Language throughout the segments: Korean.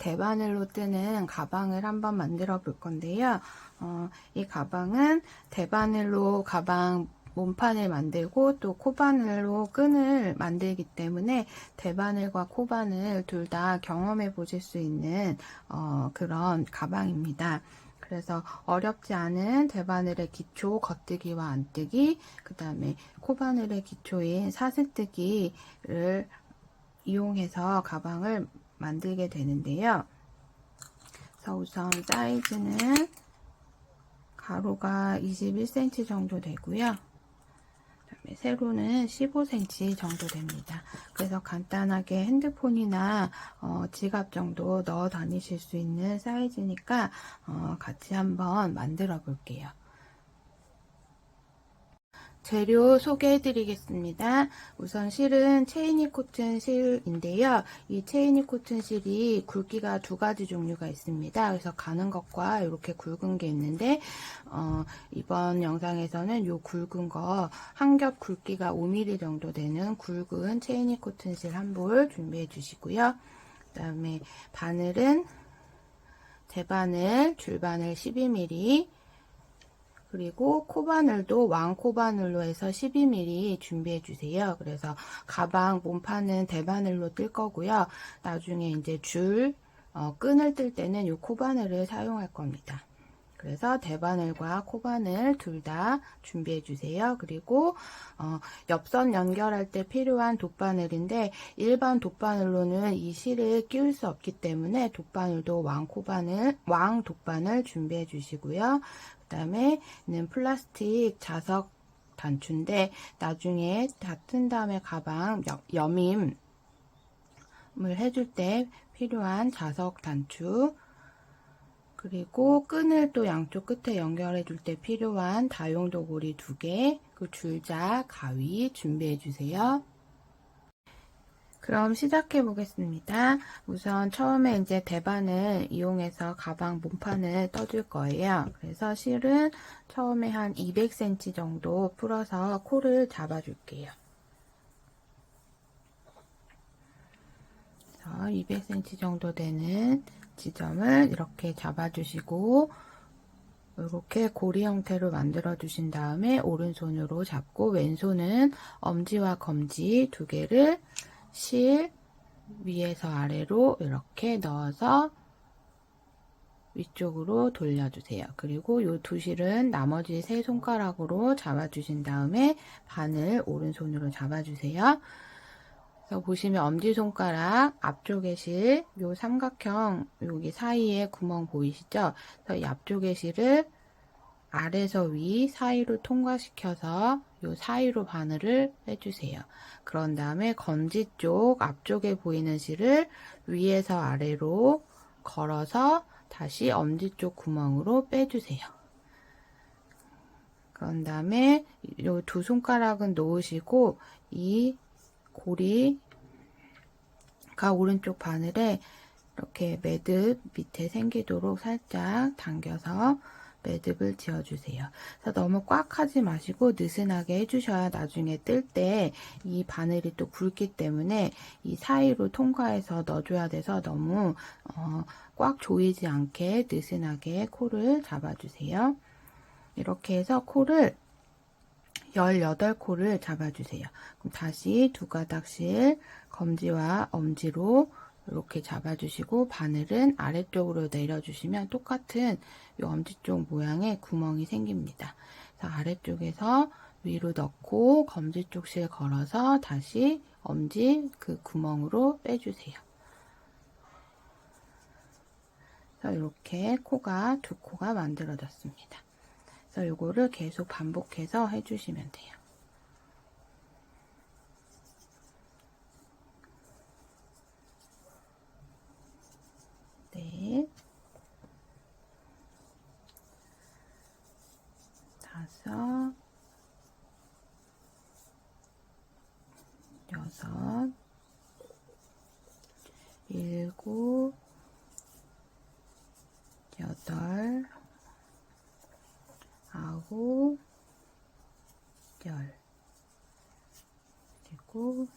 대바늘로 뜨는 가방을 한번 만들어 볼 건데요. 이 가방은 대바늘로 가방 몸판을 만들고 또 코바늘로 끈을 만들기 때문에 대바늘과 코바늘 둘 다 경험해 보실 수 있는 그런 가방입니다. 그래서 어렵지 않은 대바늘의 기초 겉뜨기와 안뜨기, 그 다음에 코바늘의 기초인 사슬뜨기를 이용해서 가방을 만들게 되는데요. 그래서 우선 사이즈는 가로가 21cm 정도 되고요. 그다음에 세로는 15cm 정도 됩니다. 그래서 간단하게 핸드폰이나 지갑 정도 넣어 다니실 수 있는 사이즈니까 같이 한번 만들어 볼게요. 재료 소개해 드리겠습니다. 우선 실은 체이니 코튼 실인데요. 이 체이니 코튼 실이 굵기가 두 가지 종류가 있습니다. 그래서 가는 것과 이렇게 굵은 게 있는데 이번 영상에서는 이 굵은 거 한 겹 굵기가 5mm 정도 되는 굵은 체이니 코튼 실 한 볼 준비해 주시고요. 그 다음에 바늘은 대바늘, 줄바늘 12mm, 그리고 코바늘도 왕코바늘로 해서 12mm 준비해 주세요. 그래서 가방 몸판은 대바늘로 뜰 거고요. 나중에 이제 끈을 뜰 때는 이 코바늘을 사용할 겁니다. 그래서 대바늘과 코바늘 둘 다 준비해 주세요. 그리고 옆선 연결할 때 필요한 돗바늘인데 일반 돗바늘로는 이 실을 끼울 수 없기 때문에 돗바늘도 왕 돗바늘 준비해 주시고요. 그 다음에는 플라스틱 자석 단추인데 나중에 다 튼 다음에 가방 여밈을 해줄 때 필요한 자석 단추, 그리고 끈을 또 양쪽 끝에 연결해 줄 때 필요한 다용도구리 2개, 그 줄자, 가위 준비해 주세요. 그럼 시작해 보겠습니다. 우선 처음에 이제 대바늘 이용해서 가방 몸판을 떠줄 거예요. 그래서 실은 처음에 한 200cm 정도 풀어서 코를 잡아 줄게요. 200cm 정도 되는 지점을 이렇게 잡아 주시고 이렇게 고리 형태로 만들어 주신 다음에 오른손으로 잡고 왼손은 엄지와 검지 2개를 실 위에서 아래로 이렇게 넣어서 위쪽으로 돌려주세요. 그리고 이 두 실은 나머지 세 손가락으로 잡아주신 다음에 바늘 오른손으로 잡아주세요. 그래서 보시면 엄지손가락 앞쪽의 실, 요 삼각형 여기 사이에 구멍 보이시죠? 그래서 이 앞쪽의 실을 아래에서 위 사이로 통과시켜서 요 사이로 바늘을 빼주세요. 그런 다음에 검지 쪽 앞쪽에 보이는 실을 위에서 아래로 걸어서 다시 엄지 쪽 구멍으로 빼주세요. 그런 다음에 요 두 손가락은 놓으시고 이 고리가 오른쪽 바늘에 이렇게 매듭 밑에 생기도록 살짝 당겨서 매듭을 지어주세요. 그래서 너무 꽉 하지 마시고 느슨하게 해주셔야 나중에 뜰 때 이 바늘이 또 굵기 때문에 이 사이로 통과해서 넣어줘야 돼서 너무 꽉 조이지 않게 느슨하게 코를 잡아주세요. 이렇게 해서 코를 18코를 잡아주세요. 그럼 다시 두 가닥씩 검지와 엄지로 이렇게 잡아주시고 바늘은 아래쪽으로 내려주시면 똑같은 이 엄지 쪽 모양의 구멍이 생깁니다. 그래서 아래쪽에서 위로 넣고 검지 쪽 실 걸어서 다시 엄지 그 구멍으로 빼주세요. 그래서 이렇게 코가 두 코가 만들어졌습니다. 그래서 이거를 계속 반복해서 해주시면 돼요. 네, 5, 6, 7, 8, 9, 10. 그리고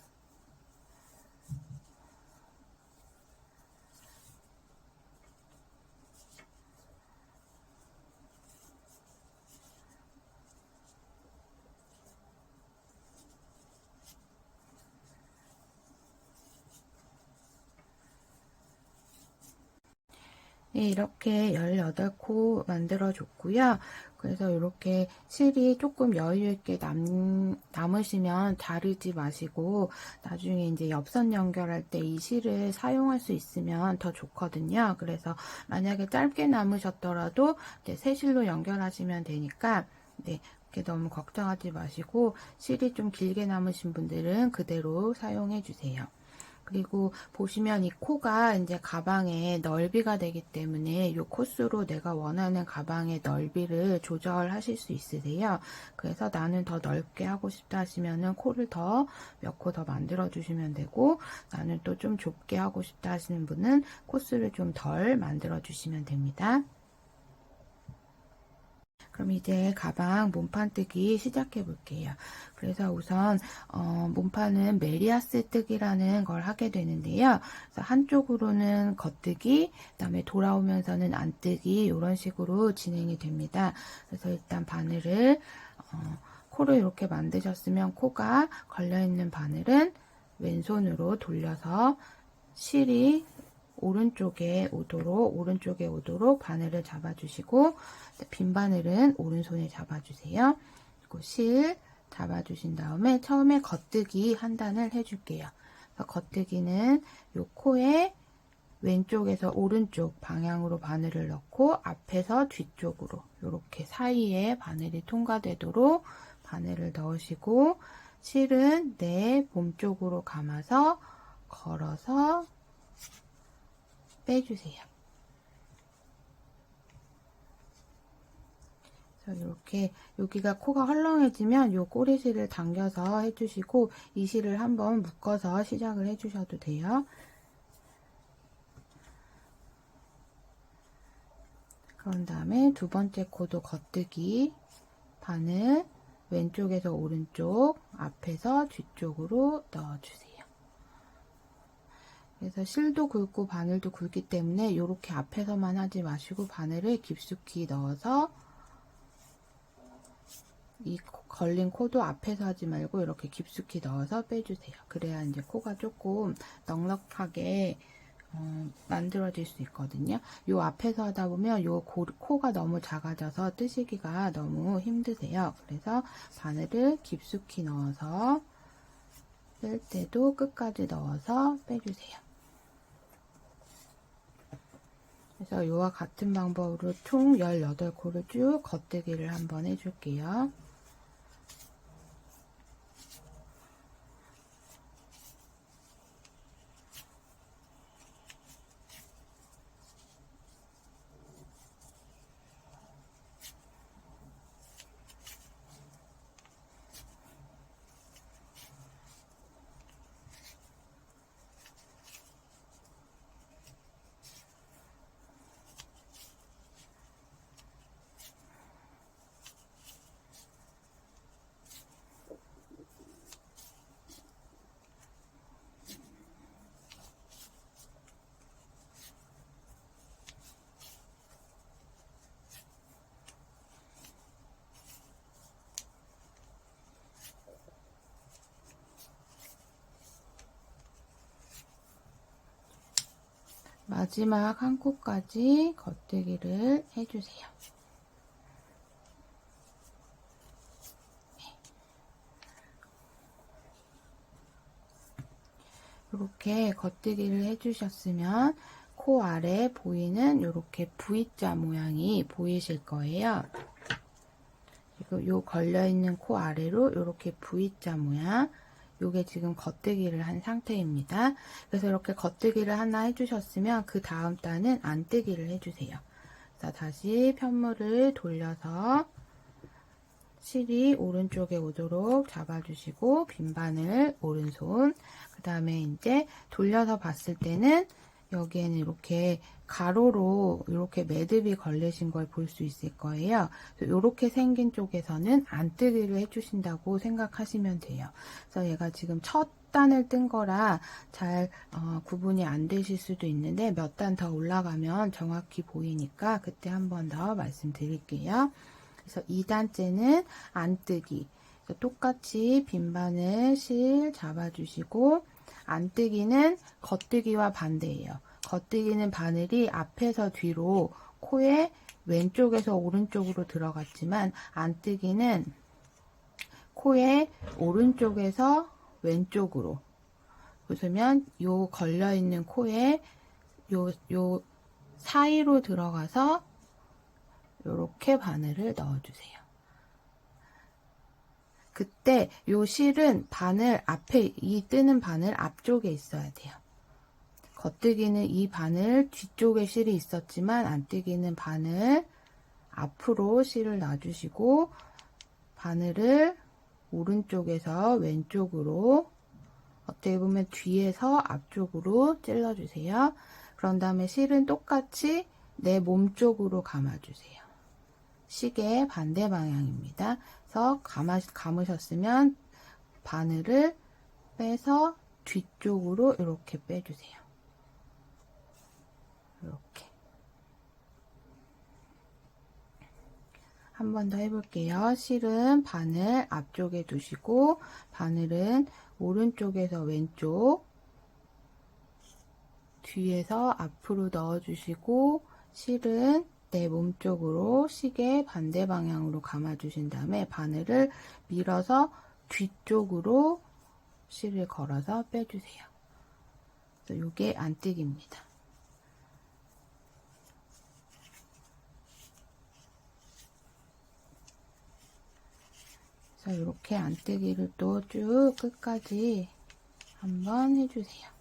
네, 이렇게 18코 만들어줬고요. 그래서 이렇게 실이 조금 여유있게 남으시면 자르지 마시고 나중에 이제 엽선 연결할 때 이 실을 사용할 수 있으면 더 좋거든요. 그래서 만약에 짧게 남으셨더라도 이제 새 실로 연결하시면 되니까 네, 이렇게 너무 걱정하지 마시고 실이 좀 길게 남으신 분들은 그대로 사용해 주세요. 그리고 보시면 이 코가 이제 가방의 넓이가 되기 때문에 이 코스로 내가 원하는 가방의 넓이를 조절하실 수 있으세요. 그래서 나는 더 넓게 하고 싶다 하시면은 코를 몇 코 더 만들어 주시면 되고, 나는 또 좀 좁게 하고 싶다 하시는 분은 코스를 좀 덜 만들어 주시면 됩니다. 그럼 이제 가방 몸판 뜨기 시작해 볼게요. 그래서 우선 몸판은 메리아스 뜨기라는 걸 하게 되는데요. 그래서 한쪽으로는 겉뜨기, 그다음에 돌아오면서는 안뜨기 이런 식으로 진행이 됩니다. 그래서 일단 바늘을 코를 이렇게 만드셨으면 코가 걸려있는 바늘은 왼손으로 돌려서 실이 오른쪽에 오도록 바늘을 잡아주시고, 빈 바늘은 오른손에 잡아주세요. 그리고 실 잡아주신 다음에 처음에 겉뜨기 한 단을 해줄게요. 겉뜨기는 요 코에 왼쪽에서 오른쪽 방향으로 바늘을 넣고 앞에서 뒤쪽으로 이렇게 사이에 바늘이 통과되도록 바늘을 넣으시고, 실은 내 몸쪽으로 감아서 걸어서 빼주세요. 이렇게 여기가 코가 헐렁해지면 요 꼬리실을 당겨서 해주시고 이 실을 한번 묶어서 시작을 해주셔도 돼요. 그런 다음에 두 번째 코도 겉뜨기 바늘 왼쪽에서 오른쪽 앞에서 뒤쪽으로 넣어주세요. 그래서 실도 굵고 바늘도 굵기 때문에 이렇게 앞에서만 하지 마시고 바늘을 깊숙이 넣어서 이 걸린 코도 앞에서 하지 말고 이렇게 깊숙이 넣어서 빼주세요. 그래야 이제 코가 조금 넉넉하게 만들어질 수 있거든요. 요 앞에서 하다 보면 요 코가 너무 작아져서 뜨시기가 너무 힘드세요. 그래서 바늘을 깊숙이 넣어서 뺄 때도 끝까지 넣어서 빼주세요. 그래서 이와 같은 방법으로 총 18코를 쭉 겉뜨기를 한번 해줄게요. 마지막 한 코까지 겉뜨기를 해주세요. 이렇게 겉뜨기를 해주셨으면 코 아래 보이는 이렇게 V자 모양이 보이실 거예요. 그리고 요 걸려있는 코 아래로 이렇게 V자 모양, 요게 지금 겉뜨기를 한 상태입니다. 그래서 이렇게 겉뜨기를 하나 해주셨으면 그 다음 단은 안뜨기를 해주세요. 자, 다시 편물을 돌려서 실이 오른쪽에 오도록 잡아주시고 빈바늘 오른손, 그 다음에 이제 돌려서 봤을 때는 여기에는 이렇게 가로로 이렇게 매듭이 걸리신 걸 볼 수 있을 거예요. 이렇게 생긴 쪽에서는 안뜨기를 해주신다고 생각하시면 돼요. 그래서 얘가 지금 첫 단을 뜬 거라 잘 구분이 안 되실 수도 있는데 몇 단 더 올라가면 정확히 보이니까 그때 한 번 더 말씀드릴게요. 그래서 2단째는 안뜨기. 똑같이 빈바늘 실 잡아주시고, 안뜨기는 겉뜨기와 반대예요. 겉뜨기는 바늘이 앞에서 뒤로 코의 왼쪽에서 오른쪽으로 들어갔지만 안뜨기는 코의 오른쪽에서 왼쪽으로, 보시면 요 걸려있는 코에 요 사이로 들어가서 요렇게 바늘을 넣어주세요. 그때 요 실은 바늘 앞에, 이 뜨는 바늘 앞쪽에 있어야 돼요. 겉뜨기는 이 바늘 뒤쪽에 실이 있었지만 안뜨기는 바늘 앞으로 실을 놔주시고 바늘을 오른쪽에서 왼쪽으로, 어떻게 보면 뒤에서 앞쪽으로 찔러주세요. 그런 다음에 실은 똑같이 내 몸 쪽으로 감아주세요. 시계 반대 방향입니다. 그래서 감으셨으면 바늘을 빼서 뒤쪽으로 이렇게 빼주세요. 이렇게. 한 번 더 해볼게요. 실은 바늘 앞쪽에 두시고 바늘은 오른쪽에서 왼쪽, 뒤에서 앞으로 넣어주시고 실은 내 몸쪽으로 시계 반대 방향으로 감아주신 다음에 바늘을 밀어서 뒤쪽으로 실을 걸어서 빼주세요. 그래서 이게 안뜨기입니다. 그래서 이렇게 안뜨기를 또 쭉 끝까지 한번 해주세요.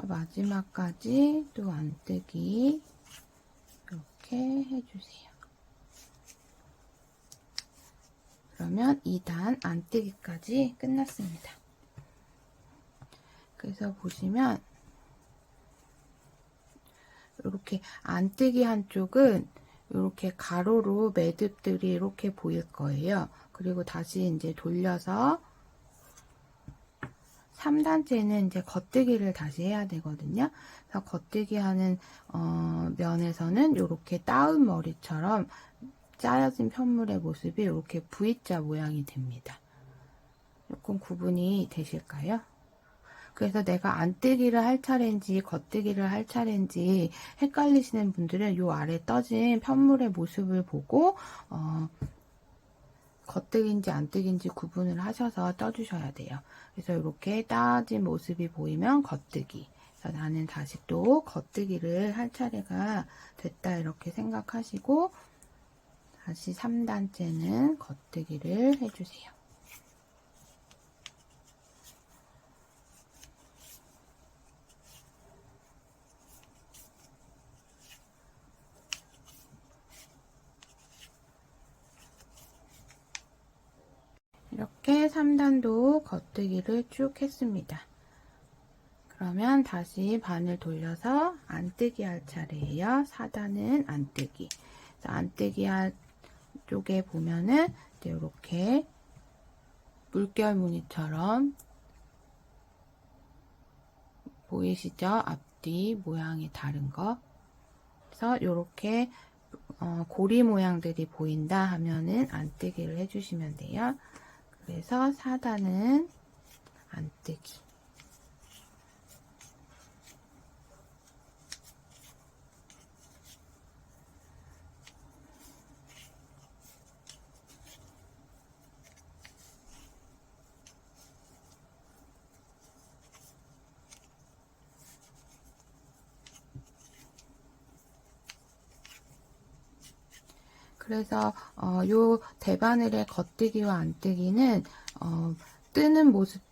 마지막까지 또 안뜨기 이렇게 해주세요. 그러면 2단 안뜨기까지 끝났습니다. 그래서 보시면 이렇게 안뜨기 한쪽은 이렇게 가로로 매듭들이 이렇게 보일 거예요. 그리고 다시 이제 돌려서 3단째는 이제 겉뜨기를 다시 해야 되거든요. 그래서 겉뜨기 하는 면에서는 이렇게 따은 머리처럼 짜여진 편물의 모습이 이렇게 V자 모양이 됩니다. 조금 구분이 되실까요? 그래서 내가 안뜨기를 할 차례인지 겉뜨기를 할 차례인지 헷갈리시는 분들은 이 아래 떠진 편물의 모습을 보고 겉뜨기인지 안뜨기인지 구분을 하셔서 떠주셔야 돼요. 그래서 이렇게 따진 모습이 보이면 겉뜨기. 그래서 나는 다시 또 겉뜨기를 할 차례가 됐다 이렇게 생각하시고 다시 3단째는 겉뜨기를 해주세요. 이렇게 3단도 겉뜨기를 쭉 했습니다. 그러면 다시 바늘 돌려서 안뜨기 할 차례예요. 4단은 안뜨기. 안뜨기 할 쪽에 보면은 이렇게 물결 무늬처럼 보이시죠? 앞뒤 모양이 다른 거. 그래서 이렇게 고리 모양들이 보인다 하면은 안뜨기를 해주시면 돼요. 그래서 4단은 안뜨기. 그래서 요 대바늘의 겉뜨기와 안뜨기는 뜨는 모습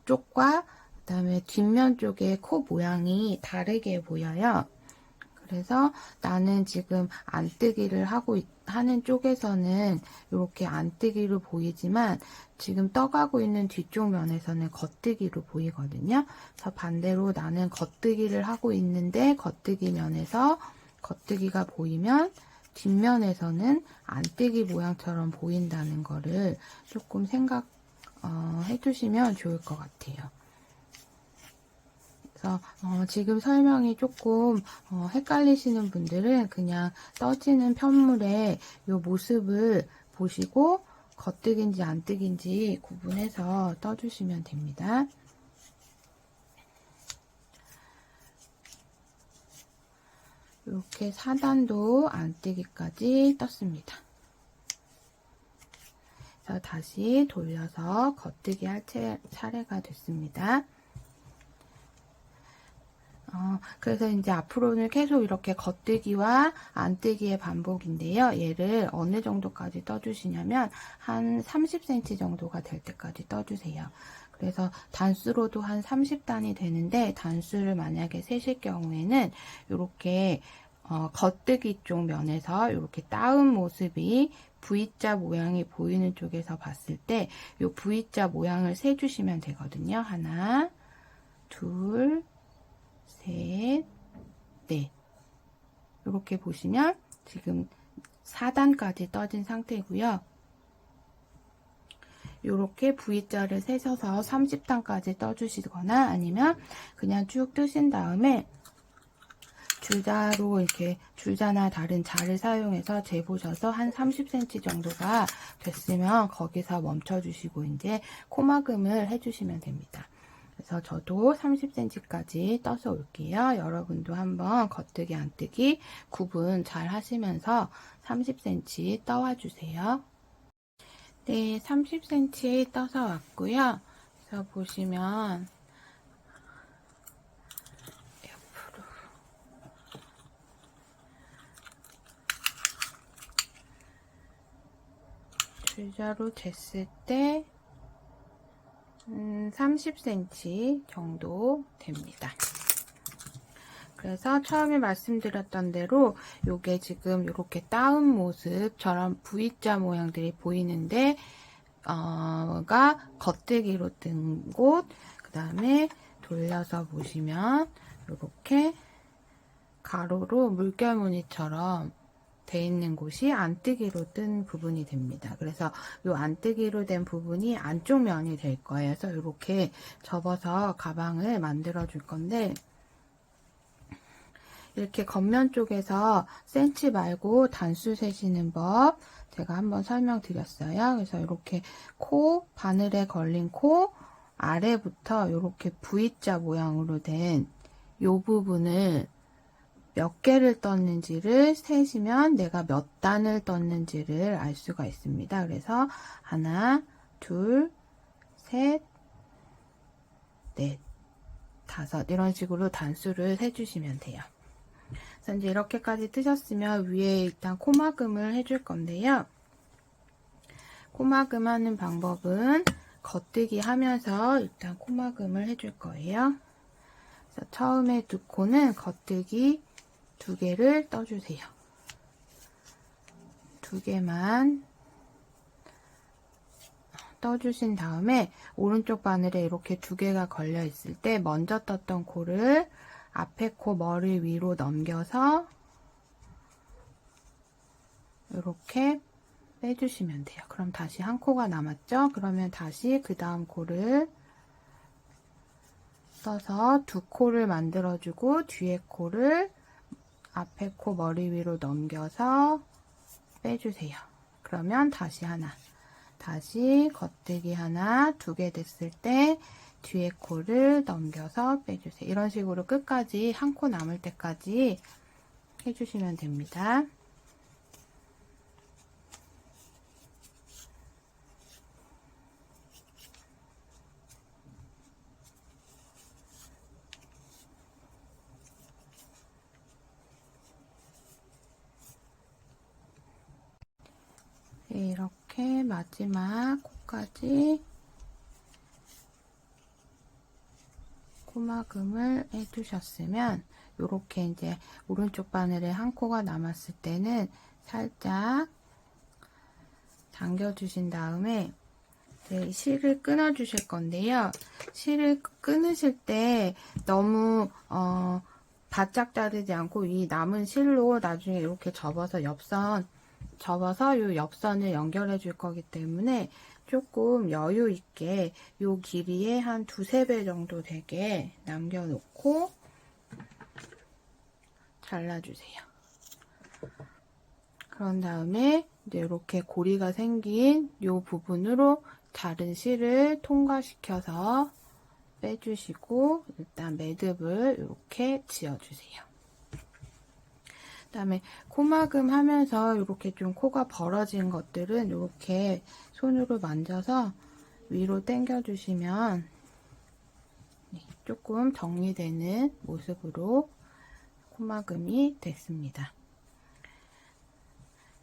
쪽과 그다음에 뒷면 쪽의 코 모양이 다르게 보여요. 그래서 나는 지금 안뜨기를 하는 쪽에서는 이렇게 안뜨기로 보이지만 지금 떠가고 있는 뒤쪽 면에서는 겉뜨기로 보이거든요. 그래서 반대로 나는 겉뜨기를 하고 있는데 겉뜨기 면에서 겉뜨기가 보이면 뒷면에서는 안뜨기 모양처럼 보인다는 거를 조금 해주시면 좋을 것 같아요. 그래서 지금 설명이 조금 헷갈리시는 분들은 그냥 떠지는 편물의 이 모습을 보시고 겉뜨기인지 안뜨기인지 구분해서 떠주시면 됩니다. 이렇게 4단도 안뜨기까지 떴습니다. 그래서 다시 돌려서 겉뜨기 할 차례가 됐습니다. 그래서 이제 앞으로는 계속 이렇게 겉뜨기와 안뜨기의 반복인데요. 얘를 어느 정도까지 떠주시냐면 한 30cm 정도가 될 때까지 떠주세요. 그래서 단수로도 한 30단이 되는데 단수를 만약에 세실 경우에는 이렇게 겉뜨기 쪽 면에서 이렇게 따은 모습이 V자 모양이 보이는 쪽에서 봤을 때 이 V자 모양을 세주시면 되거든요. 하나, 둘, 셋, 넷. 이렇게 보시면 지금 4단까지 떠진 상태고요. 이렇게 V자를 세셔서 30단까지 떠주시거나 아니면 그냥 쭉 뜨신 다음에 줄자로 이렇게 줄자나 다른 자를 사용해서 재보셔서 한 30cm 정도가 됐으면 거기서 멈춰주시고 이제 코막음을 해주시면 됩니다. 그래서 저도 30cm까지 떠서 올게요. 여러분도 한번 겉뜨기 안뜨기 구분 잘 하시면서 30cm 떠와주세요. 네, 30cm 떠서 왔고요. 그래서 보시면 옆으로 줄자로 쟀을 때 30cm 정도 됩니다. 그래서 처음에 말씀드렸던 대로 요게 지금 이렇게 따은 모습처럼 V자 모양들이 보이는데 가 겉뜨기로 뜬 곳, 그 다음에 돌려서 보시면 이렇게 가로로 물결무늬처럼 돼 있는 곳이 안뜨기로 뜬 부분이 됩니다. 그래서 이 안뜨기로 된 부분이 안쪽 면이 될 거예요. 그래서 이렇게 접어서 가방을 만들어 줄 건데 이렇게 겉면 쪽에서 센치 말고 단수 세시는 법 제가 한번 설명드렸어요. 그래서 이렇게 코, 바늘에 걸린 코 아래부터 이렇게 V자 모양으로 된 이 부분을 몇 개를 떴는지를 세시면 내가 몇 단을 떴는지를 알 수가 있습니다. 그래서 하나, 둘, 셋, 넷, 다섯 이런 식으로 단수를 세주시면 돼요. 그래서 이제 이렇게까지 뜨셨으면 위에 일단 코막음을 해줄 건데요. 코막음 하는 방법은 겉뜨기 하면서 일단 코막음을 해줄 거예요. 그래서 처음에 두 코는 겉뜨기 2개를 떠주세요. 2개만 떠주신 다음에 오른쪽 바늘에 이렇게 2개가 걸려 있을 때 먼저 떴던 코를 앞에 코 머리 위로 넘겨서 이렇게 빼주시면 돼요. 그럼 다시 한 코가 남았죠? 그러면 다시 그 다음 코를 떠서 2코를 만들어주고 뒤에 코를 앞에 코 머리 위로 넘겨서 빼주세요. 그러면 다시 하나, 다시 겉뜨기 하나, 2개 됐을 때 뒤에 코를 넘겨서 빼주세요. 이런 식으로 끝까지 한 코 남을 때까지 해주시면 됩니다. 네, 이렇게 마지막 코까지 코막음을 해두셨으면 요렇게 이제 오른쪽 바늘에 한 코가 남았을 때는 살짝 당겨주신 다음에 이제 실을 끊어 주실 건데요. 실을 끊으실 때 너무 바짝 자르지 않고 이 남은 실로 나중에 이렇게 접어서 요 옆선을 연결해 줄 거기 때문에 조금 여유 있게 요 길이에 한 2~3배 정도 되게 남겨놓고 잘라주세요. 그런 다음에 이제 이렇게 고리가 생긴 요 부분으로 자른 실을 통과시켜서 빼주시고 일단 매듭을 이렇게 지어주세요. 그다음에 코막음 하면서 이렇게 좀 코가 벌어진 것들은 이렇게 손으로 만져서 위로 당겨주시면 조금 정리되는 모습으로 코막음이 됐습니다.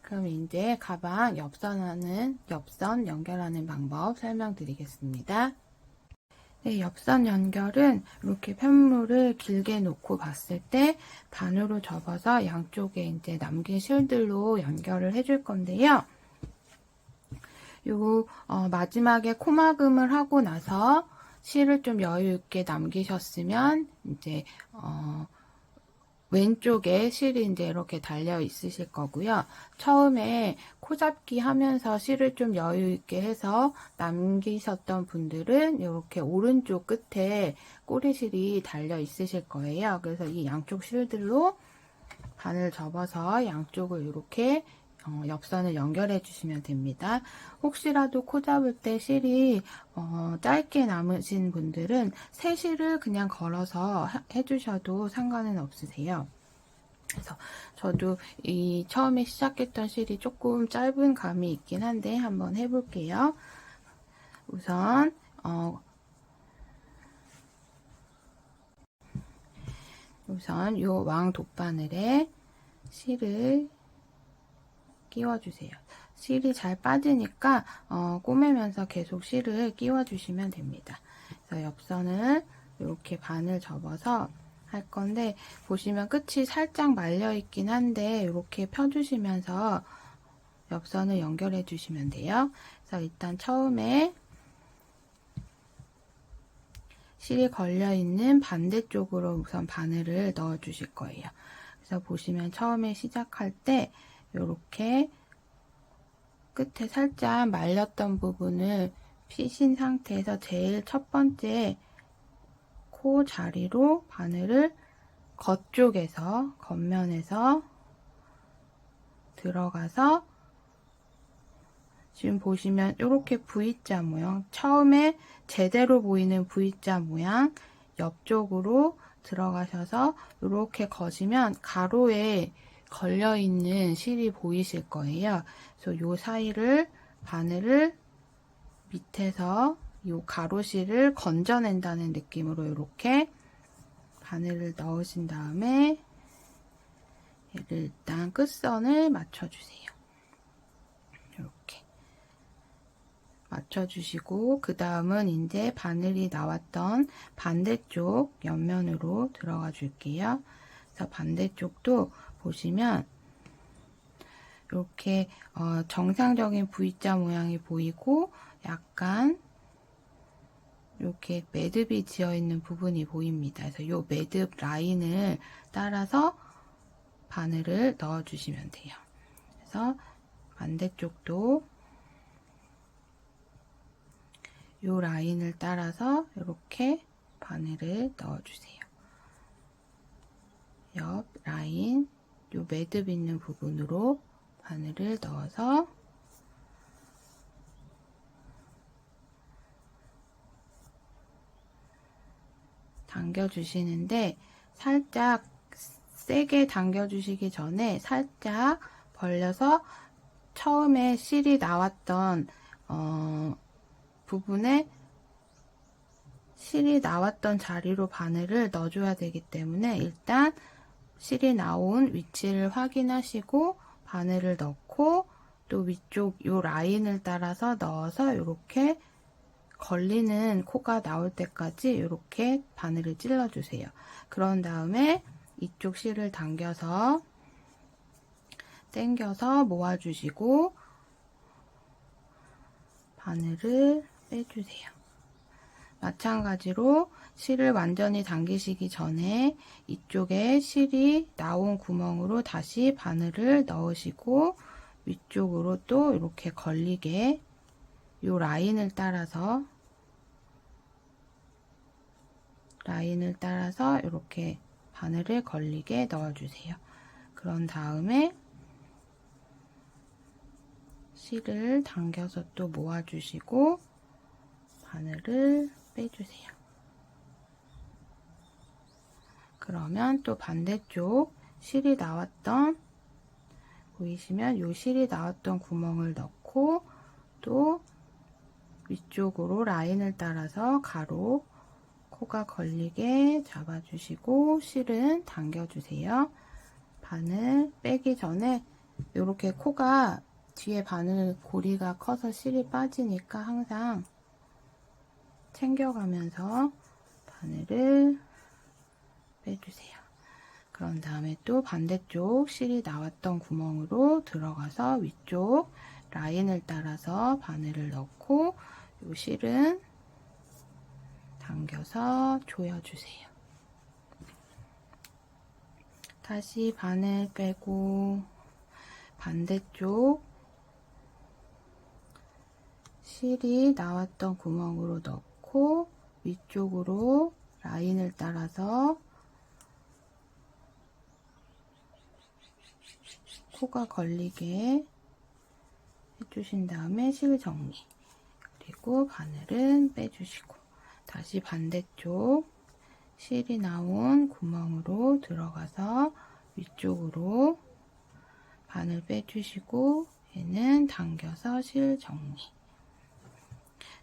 그럼 이제 가방 옆선 연결하는 방법 설명드리겠습니다. 네, 옆선 연결은 이렇게 편물을 길게 놓고 봤을 때 반으로 접어서 양쪽에 이제 남긴 실들로 연결을 해줄 건데요. 마지막에 코막음을 하고 나서 실을 좀 여유 있게 남기셨으면 이제 왼쪽에 실이 이제 이렇게 달려 있으실 거고요. 처음에 코잡기 하면서 실을 좀 여유 있게 해서 남기셨던 분들은 이렇게 오른쪽 끝에 꼬리실이 달려 있으실 거예요. 그래서 이 양쪽 실들로 바늘 접어서 양쪽을 이렇게 옆선을 연결해 주시면 됩니다. 혹시라도 코 잡을 때 실이 짧게 남으신 분들은 새 실을 그냥 걸어서 해주셔도 상관은 없으세요. 그래서 저도 이 처음에 시작했던 실이 조금 짧은 감이 있긴 한데 한번 해볼게요. 우선 요 왕 돗바늘에 실을 끼워주세요. 실이 잘 빠지니까 꼬매면서 계속 실을 끼워주시면 됩니다. 그래서 옆선을 이렇게 반을 접어서 할 건데 보시면 끝이 살짝 말려 있긴 한데 이렇게 펴주시면서 옆선을 연결해 주시면 돼요. 그래서 일단 처음에 실이 걸려 있는 반대쪽으로 우선 바늘을 넣어 주실 거예요. 그래서 보시면 처음에 시작할 때 이렇게 끝에 살짝 말렸던 부분을 피신 상태에서 제일 첫 번째 코 자리로 바늘을 겉면에서 들어가서 지금 보시면 이렇게 V자 모양, 처음에 제대로 보이는 V자 모양 옆쪽으로 들어가셔서 이렇게 거시면 가로에 걸려있는 실이 보이실 거예요. 그래서 요 사이를 바늘을 밑에서 요 가로실을 건져낸다는 느낌으로 이렇게 바늘을 넣으신 다음에 얘를 일단 끝선을 맞춰주세요. 이렇게 맞춰주시고 그 다음은 이제 바늘이 나왔던 반대쪽 옆면으로 들어가 줄게요. 그래서 반대쪽도 보시면 이렇게 정상적인 V자 모양이 보이고 약간 이렇게 매듭이 지어 있는 부분이 보입니다. 그래서 이 매듭 라인을 따라서 바늘을 넣어 주시면 돼요. 그래서 반대쪽도 이 라인을 따라서 이렇게 바늘을 넣어 주세요. 옆 라인, 이 매듭 있는 부분으로 바늘을 넣어서 당겨주시는데 살짝 세게 당겨주시기 전에 살짝 벌려서 처음에 실이 나왔던 부분에 실이 나왔던 자리로 바늘을 넣어줘야 되기 때문에 일단 실이 나온 위치를 확인하시고 바늘을 넣고 또 위쪽 요 라인을 따라서 넣어서 이렇게 걸리는 코가 나올 때까지 이렇게 바늘을 찔러주세요. 그런 다음에 이쪽 실을 당겨서 당겨서 모아주시고 바늘을 빼주세요. 마찬가지로 실을 완전히 당기시기 전에 이쪽에 실이 나온 구멍으로 다시 바늘을 넣으시고 위쪽으로 또 이렇게 걸리게 이 라인을 따라서 이렇게 바늘을 걸리게 넣어주세요. 그런 다음에 실을 당겨서 또 모아주시고 바늘을 빼주세요. 그러면 또 반대쪽 실이 나왔던 보이시면 이 실이 나왔던 구멍을 넣고 또 위쪽으로 라인을 따라서 가로 코가 걸리게 잡아주시고 실은 당겨주세요. 바늘 빼기 전에 이렇게 코가 뒤에 바늘 고리가 커서 실이 빠지니까 항상 챙겨가면서 바늘을 빼주세요. 그런 다음에 또 반대쪽 실이 나왔던 구멍으로 들어가서 위쪽 라인을 따라서 바늘을 넣고 이 실은 당겨서 조여주세요. 다시 바늘 빼고 반대쪽 실이 나왔던 구멍으로 넣고 위쪽으로 라인을 따라서 코가 걸리게 해주신 다음에 실 정리, 그리고 바늘은 빼주시고 다시 반대쪽 실이 나온 구멍으로 들어가서 위쪽으로 바늘 빼주시고 얘는 당겨서 실 정리.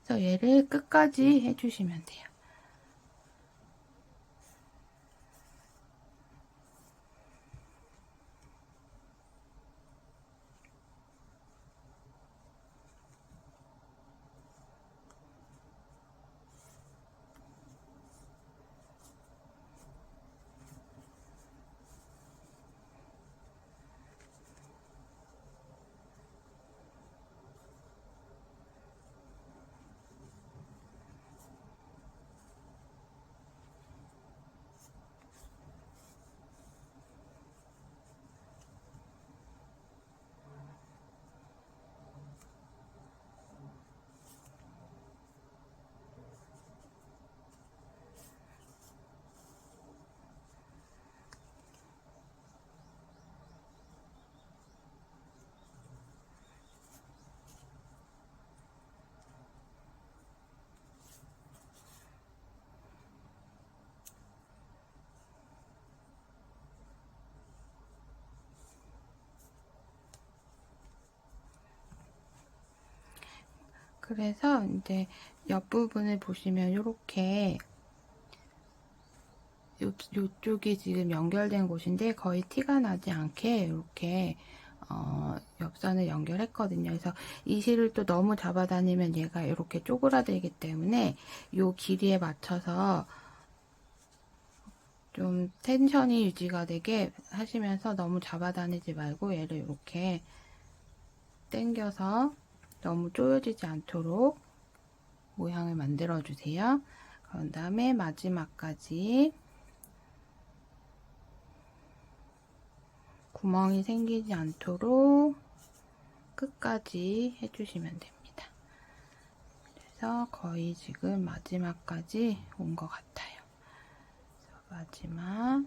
그래서 얘를 끝까지 해주시면 돼요. 그래서 이제 옆부분을 보시면 이렇게 이쪽이 지금 연결된 곳인데 거의 티가 나지 않게 이렇게 옆선을 연결했거든요. 그래서 이 실을 또 너무 잡아다니면 얘가 이렇게 쪼그라들기 때문에 이 길이에 맞춰서 좀 텐션이 유지가 되게 하시면서 너무 잡아다니지 말고 얘를 이렇게 당겨서 너무 조여지지 않도록 모양을 만들어 주세요. 그런 다음에 마지막까지 구멍이 생기지 않도록 끝까지 해주시면 됩니다. 그래서 거의 지금 마지막까지 온 것 같아요. 마지막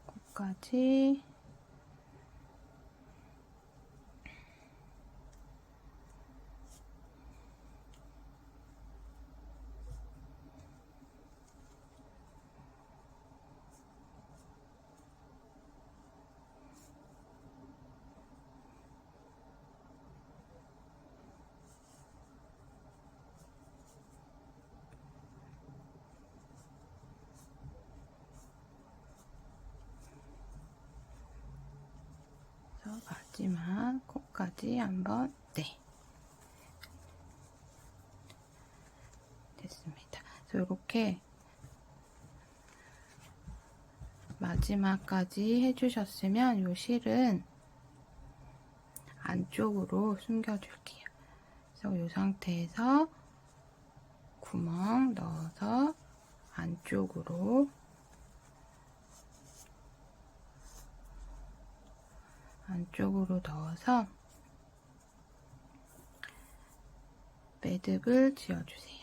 끝까지 마지막 코까지 한번 됐습니다. 그래서 이렇게 마지막까지 해주셨으면 이 실은 안쪽으로 숨겨줄게요. 그래서 이 상태에서 구멍 넣어서 안쪽으로 넣어서 매듭을 지어주세요.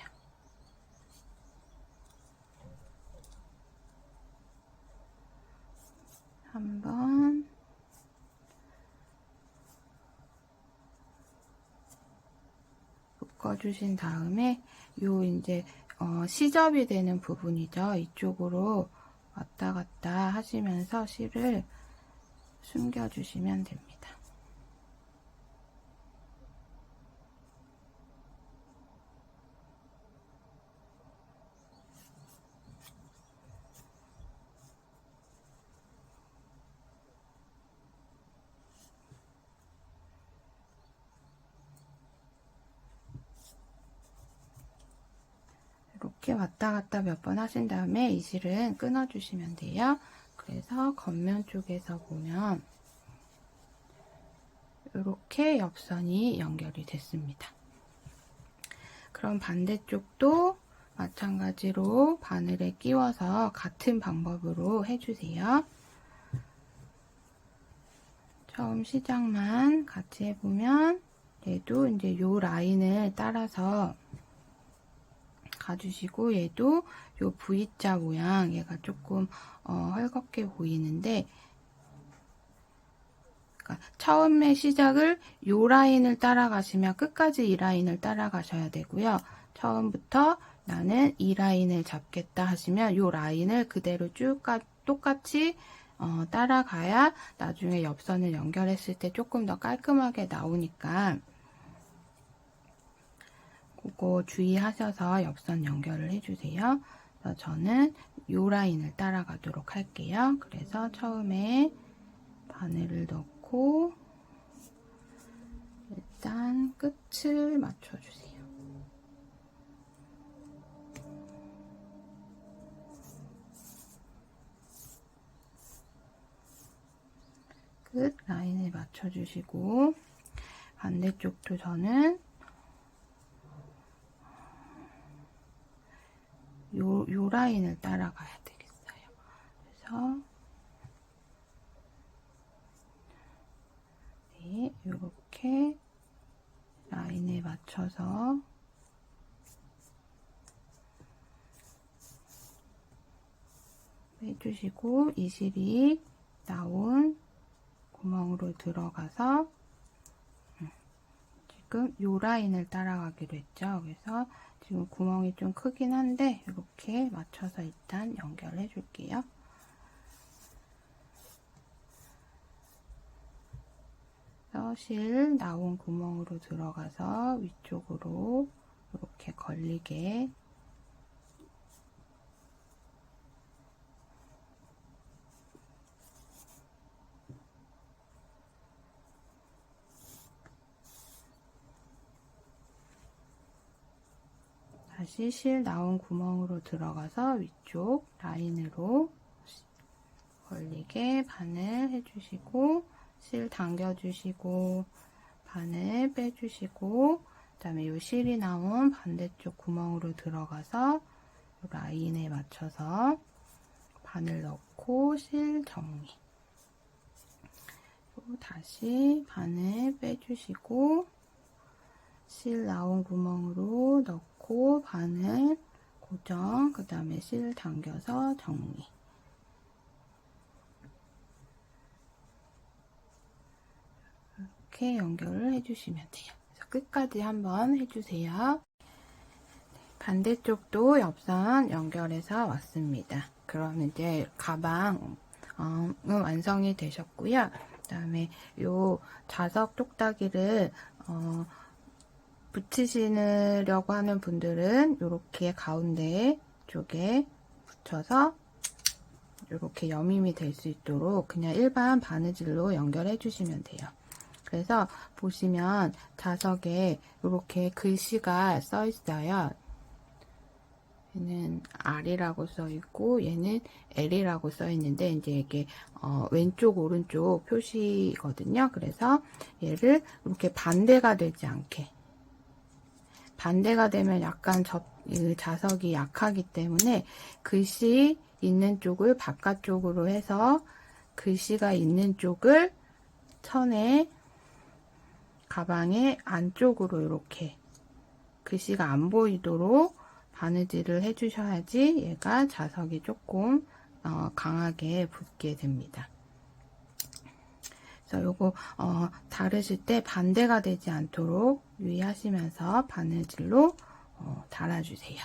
한번 묶어주신 다음에 요 이제 시접이 되는 부분이죠. 이쪽으로 왔다 갔다 하시면서 실을 숨겨주시면 됩니다. 이렇게 왔다 갔다 몇 번 하신 다음에 이 실은 끊어주시면 돼요. 그래서 겉면 쪽에서 보면 이렇게 옆선이 연결이 됐습니다. 그럼 반대쪽도 마찬가지로 바늘에 끼워서 같은 방법으로 해주세요. 처음 시작만 같이 해보면 얘도 이제 요 라인을 따라서 가주시고, 얘도 요 V자 모양, 얘가 조금 헐겁게 보이는데, 그러니까 처음에 시작을 요 라인을 따라가시면 끝까지 이 라인을 따라가셔야 되고요. 처음부터 나는 이 라인을 잡겠다 하시면 요 라인을 그대로 쭉 똑같이 따라가야 나중에 옆선을 연결했을 때 조금 더 깔끔하게 나오니까 그거 주의하셔서 옆선 연결을 해주세요. 그래서 저는 요 라인을 따라가도록 할게요. 그래서 처음에 바늘을 넣고 일단 끝을 맞춰주세요. 끝 라인을 맞춰주시고, 반대쪽도 저는 요 라인을 따라가야 되겠어요. 그래서 네, 이렇게 라인에 맞춰서 빼주시고, 이 실이 나온 구멍으로 들어가서 지금 요 라인을 따라가기로 했죠. 그래서 지금 구멍이 좀 크긴 한데 이렇게 맞춰서 일단 연결해 줄게요. 실 나온 구멍으로 들어가서 위쪽으로 이렇게 걸리게 다시 실 나온 구멍으로 들어가서 위쪽 라인으로 걸리게 바늘 해주시고, 실 당겨주시고, 바늘 빼주시고, 그 다음에 이 실이 나온 반대쪽 구멍으로 들어가서 라인에 맞춰서 바늘 넣고 실 정리. 다시 바늘 빼주시고, 실 나온 구멍으로 넣고 바늘 고정, 그 다음에 실 당겨서 정리. 이렇게 연결을 해주시면 돼요. 그래서 끝까지 한번 해주세요. 반대쪽도 옆선 연결해서 왔습니다. 그럼 이제 가방 완성이 되셨고요. 그 다음에 요 자석 똑딱이를 붙이시려고 하는 분들은 이렇게 가운데 쪽에 붙여서 이렇게 여밈이 될 수 있도록 그냥 일반 바느질로 연결해 주시면 돼요. 그래서 보시면 자석에 이렇게 글씨가 써 있어요. 얘는 R이라고 써 있고 얘는 L이라고 써 있는데 이제 이게 왼쪽 오른쪽 표시거든요. 그래서 얘를 이렇게 반대가 되지 않게, 반대가 되면 약간 자석이 약하기 때문에 글씨 있는 쪽을 바깥쪽으로 해서 글씨가 있는 쪽을 천에 가방의 안쪽으로 이렇게 글씨가 안 보이도록 바느질을 해주셔야지 얘가 자석이 조금 강하게 붙게 됩니다. 그래서 요거 다르실 때 반대가 되지 않도록 유의하시면서 바느질로 달아주세요.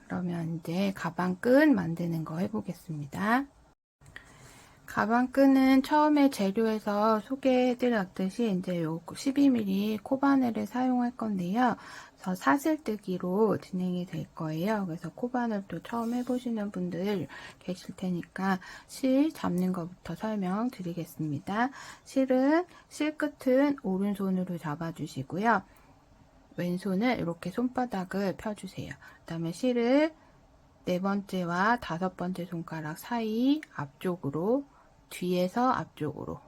그러면 이제 가방끈 만드는 거 해보겠습니다. 가방끈은 처음에 재료에서 소개해드렸듯이 이제 요 12mm 코바늘을 사용할 건데요. 그래서 사슬뜨기로 진행이 될 거예요. 그래서 코바늘 또 처음 해보시는 분들 계실 테니까 실 잡는 것부터 설명드리겠습니다. 실 끝은 오른손으로 잡아주시고요. 왼손을 이렇게 손바닥을 펴주세요. 그 다음에 실을 네 번째와 다섯 번째 손가락 사이 앞쪽으로, 뒤에서 앞쪽으로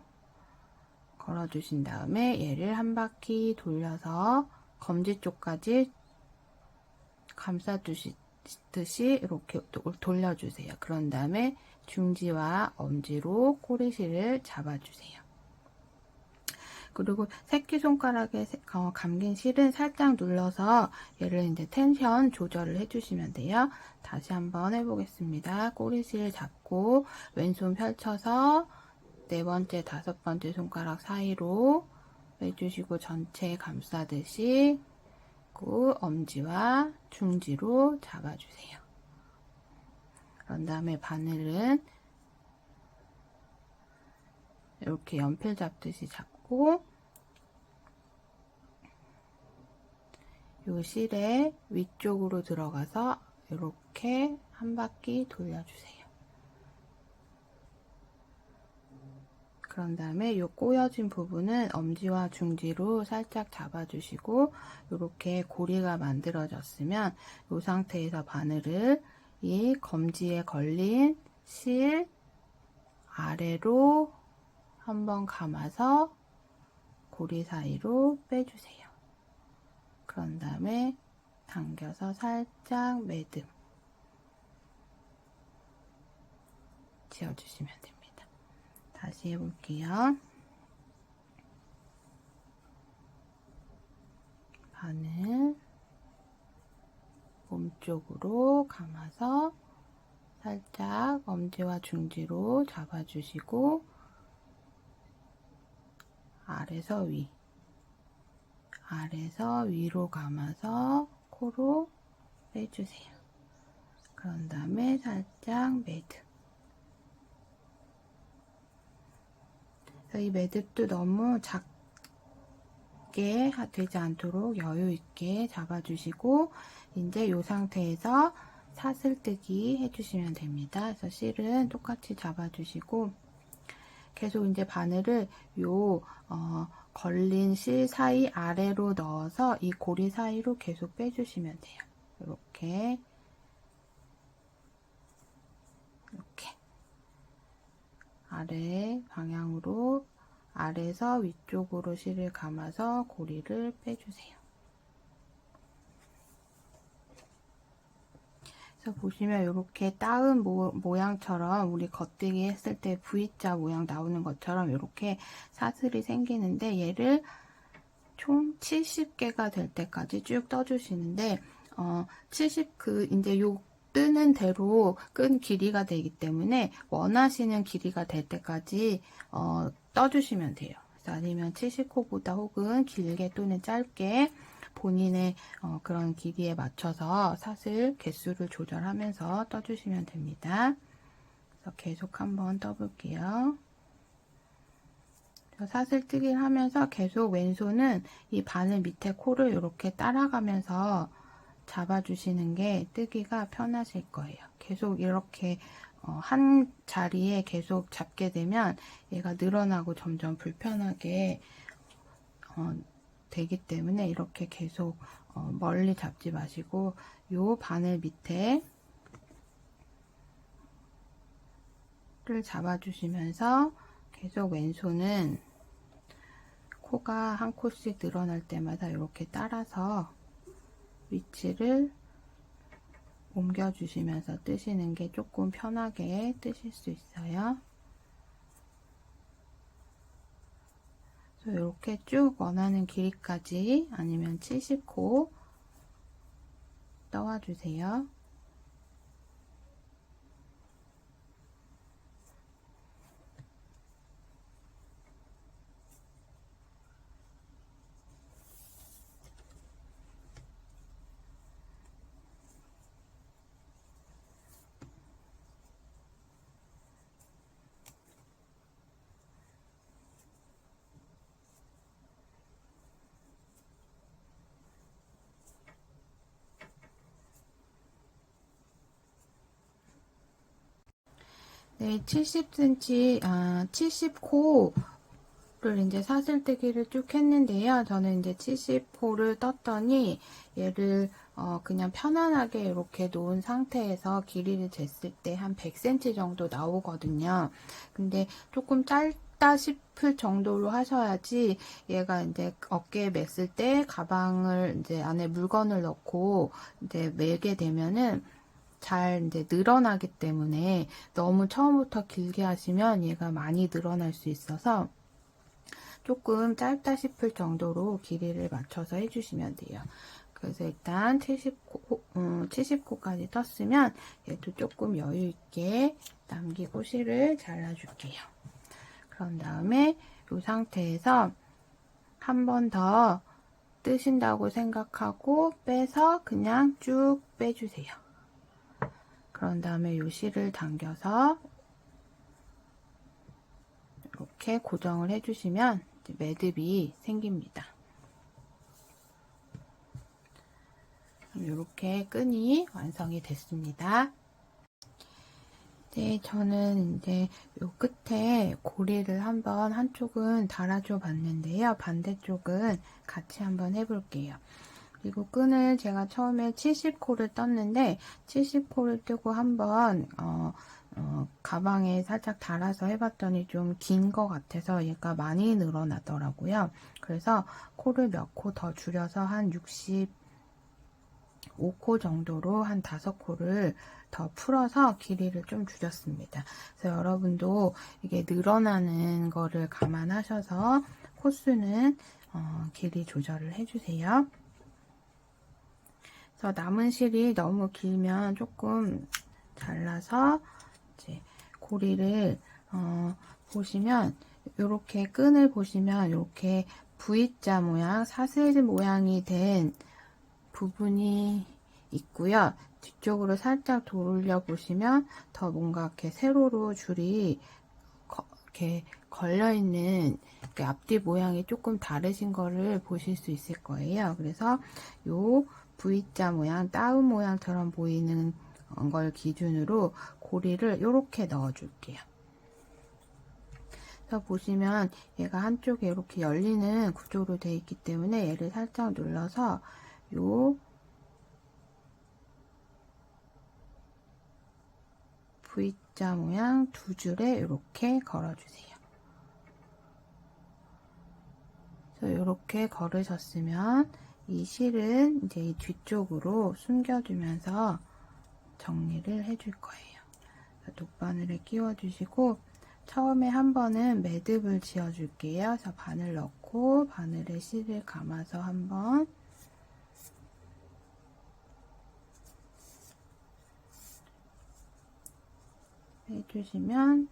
걸어주신 다음에 얘를 한 바퀴 돌려서 검지 쪽까지 감싸주시듯이 이렇게 돌려주세요. 그런 다음에 중지와 엄지로 꼬리실을 잡아주세요. 그리고 새끼손가락에 감긴 실은 살짝 눌러서 얘를 이제 텐션 조절을 해주시면 돼요. 다시 한번 해보겠습니다. 꼬리실 잡고 왼손 펼쳐서 네 번째, 다섯 번째 손가락 사이로 빼주시고 전체 감싸듯이 엄지와 중지로 잡아주세요. 그런 다음에 바늘은 이렇게 연필 잡듯이 잡고 요 실의 위쪽으로 들어가서 이렇게 한 바퀴 돌려주세요. 그런 다음에 요 꼬여진 부분은 엄지와 중지로 살짝 잡아주시고 이렇게 고리가 만들어졌으면 이 상태에서 바늘을 이 검지에 걸린 실 아래로 한번 감아서 고리 사이로 빼주세요. 그런 다음에 당겨서 살짝 매듭 지어주시면 됩니다. 다시 해볼게요. 바늘 몸쪽으로 감아서 살짝 엄지와 중지로 잡아주시고 아래서 위로 감아서 코로 빼주세요. 그런 다음에 살짝 매듭. 이 매듭도 너무 작게 되지 않도록 여유 있게 잡아주시고 이제 이 상태에서 사슬뜨기 해주시면 됩니다. 그래서 실은 똑같이 잡아주시고 계속 이제 바늘을 걸린 실 사이 아래로 넣어서 이 고리 사이로 계속 빼주시면 돼요. 이렇게 아래 방향으로 아래에서 위쪽으로 실을 감아서 고리를 빼주세요. 그래서 보시면 이렇게 따은 모양처럼 우리 겉대기 했을 때 V자 모양 나오는 것처럼 이렇게 사슬이 생기는데 얘를 총 70개가 될 때까지 쭉 떠주시는데 70 이제 요 뜨는 대로 끈 길이가 되기 때문에 원하시는 길이가 될 때까지 떠주시면 돼요. 아니면 70코보다 혹은 길게 또는 짧게 본인의 그런 길이에 맞춰서 사슬 개수를 조절하면서 떠주시면 됩니다. 그래서 계속 한번 떠볼게요. 사슬 뜨기를 하면서 계속 왼손은 이 바늘 밑에 코를 이렇게 따라가면서 잡아주시는 게 뜨기가 편하실 거예요. 계속 이렇게 한 자리에 계속 잡게 되면 얘가 늘어나고 점점 불편하게 되기 때문에 이렇게 계속 멀리 잡지 마시고 요 바늘 밑에 를 잡아주시면서 계속 왼손은 코가 한 코씩 늘어날 때마다 이렇게 따라서 위치를 옮겨주시면서 뜨시는 게 조금 편하게 뜨실 수 있어요. 그래서 이렇게 쭉 원하는 길이까지 아니면 70코 떠와주세요. 네, 70cm, 70코를 이제 사슬뜨기를 쭉 했는데요. 저는 이제 70코를 떴더니 얘를 그냥 편안하게 이렇게 놓은 상태에서 길이를 쟀을 때 한 100cm 정도 나오거든요. 근데 조금 짧다 싶을 정도로 하셔야지 얘가 이제 어깨에 맸을 때 가방을 이제 안에 물건을 넣고 이제 매게 되면은 잘 이제 늘어나기 때문에 너무 처음부터 길게 하시면 얘가 많이 늘어날 수 있어서 조금 짧다 싶을 정도로 길이를 맞춰서 해주시면 돼요. 그래서 일단 70코까지 떴으면 얘도 조금 여유 있게 남기고 실을 잘라줄게요. 그런 다음에 이 상태에서 한 번 더 뜨신다고 생각하고 빼서 그냥 쭉 빼주세요. 그런 다음에 요 실을 당겨서 이렇게 고정을 해주시면 이제 매듭이 생깁니다. 이렇게 끈이 완성이 됐습니다. 네, 저는 이제 요 끝에 고리를 한번 한쪽은 달아줘 봤는데요. 반대쪽은 같이 한번 해볼게요. 그리고 끈을 제가 처음에 70코를 떴는데 70코를 뜨고 한번 가방에 살짝 달아서 해봤더니 좀 긴 것 같아서 얘가 많이 늘어나더라고요. 그래서 코를 몇 코 더 줄여서 한 65코 정도로 한 5코를 더 풀어서 길이를 좀 줄였습니다. 그래서 여러분도 이게 늘어나는 거를 감안하셔서 코수는 길이 조절을 해주세요. 그래서 남은 실이 너무 길면 조금 잘라서 이제 고리를 보시면 이렇게 끈을 보시면 이렇게 V자 모양, 사슬 모양이 된 부분이 있고요. 뒤쪽으로 살짝 돌려 보시면 더 뭔가 이렇게 세로로 줄이 이렇게 걸려 있는 앞뒤 모양이 조금 다르신 거를 보실 수 있을 거예요. 그래서 요 V자 모양, 다운 모양처럼 보이는 걸 기준으로 고리를 이렇게 넣어 줄게요. 그래서 보시면 얘가 한쪽에 이렇게 열리는 구조로 되어 있기 때문에 얘를 살짝 눌러서 요 V자 모양 두 줄에 이렇게 걸어주세요. 그래서 이렇게 걸으셨으면 이 실은 이제 이 뒤쪽으로 숨겨주면서 정리를 해줄 거예요. 돗바늘에 끼워주시고 처음에 한 번은 매듭을 지어줄게요. 그래서 바늘 넣고 바늘에 실을 감아서 한번 해주시면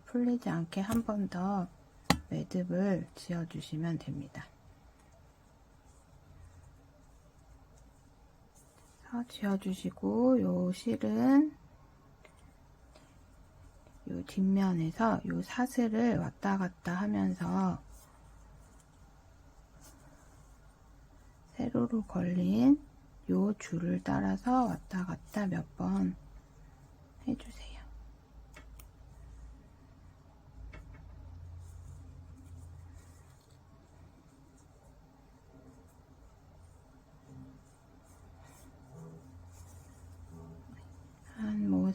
풀리지 않게 한 번 더 매듭을 지어주시면 됩니다. 지어주시고 요 실은 요 뒷면에서 요 사슬을 왔다 갔다 하면서 세로로 걸린 요 줄을 따라서 왔다 갔다 몇 번 해주세요.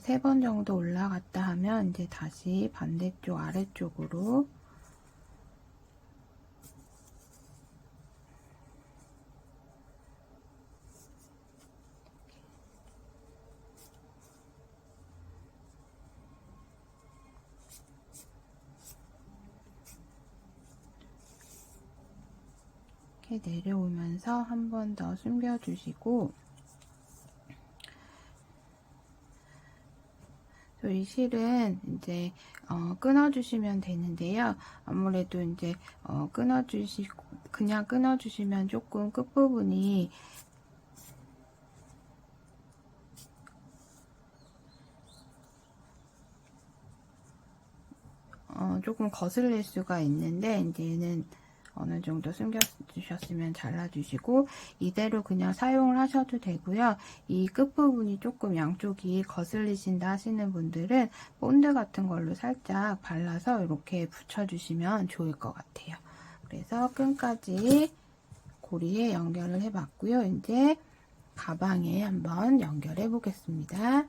3번 정도 올라갔다 하면 이제 다시 반대쪽 아래쪽으로 이렇게 내려오면서 한 번 더 숨겨주시고, 이 실은 이제 끊어주시면 되는데요. 아무래도 이제 끊어주시고 그냥 끊어주시면 조금 끝부분이 조금 거슬릴 수가 있는데, 이제 얘는 어느 정도 숨겨주셨으면 잘라주시고, 이대로 그냥 사용을 하셔도 되고요. 이 끝부분이 조금 양쪽이 거슬리신다 하시는 분들은 본드 같은 걸로 살짝 발라서 이렇게 붙여주시면 좋을 것 같아요. 그래서 끈까지 고리에 연결을 해봤고요. 이제 가방에 한번 연결해 보겠습니다.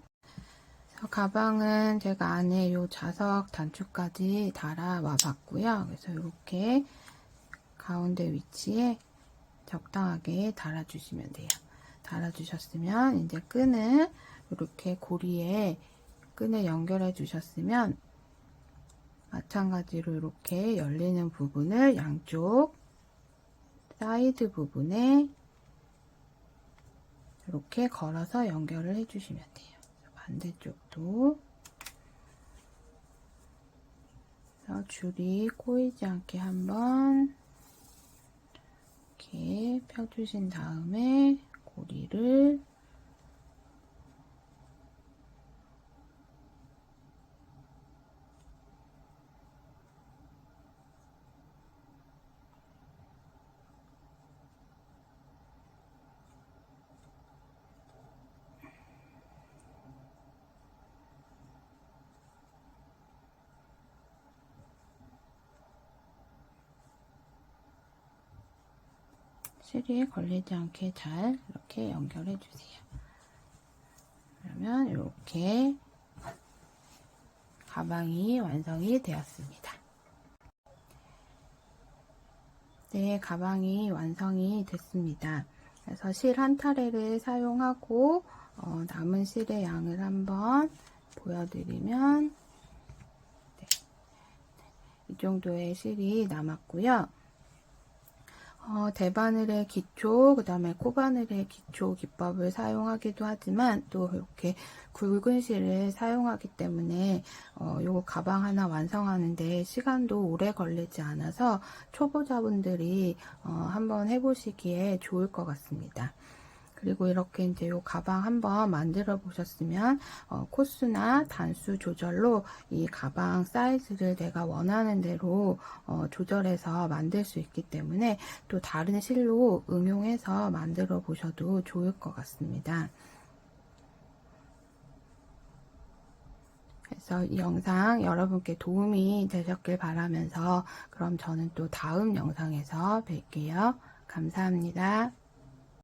가방은 제가 안에 요 자석 단추까지 달아와 봤고요. 그래서 이렇게 가운데 위치에 적당하게 달아주시면 돼요. 달아주셨으면 이제 끈을 이렇게 고리에 끈을 연결해 주셨으면 마찬가지로 이렇게 열리는 부분을 양쪽 사이드 부분에 이렇게 걸어서 연결을 해주시면 돼요. 반대쪽도 줄이 꼬이지 않게 한번 이렇게 펴주신 다음에 고리를 실이 걸리지 않게 잘 이렇게 연결해 주세요. 그러면 이렇게 가방이 완성이 되었습니다. 네, 가방이 완성이 됐습니다. 그래서 실 한 타래를 사용하고 남은 실의 양을 한번 보여드리면 네, 이 정도의 실이 남았고요. 대바늘의 기초, 그 다음에 코바늘의 기초 기법을 사용하기도 하지만 또 이렇게 굵은 실을 사용하기 때문에 요거 가방 하나 완성하는데 시간도 오래 걸리지 않아서 초보자분들이 한번 해보시기에 좋을 것 같습니다. 그리고 이렇게 이제 요 가방 한번 만들어 보셨으면 코수나 단수 조절로 이 가방 사이즈를 내가 원하는 대로 조절해서 만들 수 있기 때문에 또 다른 실로 응용해서 만들어 보셔도 좋을 것 같습니다. 그래서 이 영상 여러분께 도움이 되셨길 바라면서 그럼 저는 또 다음 영상에서 뵐게요. 감사합니다.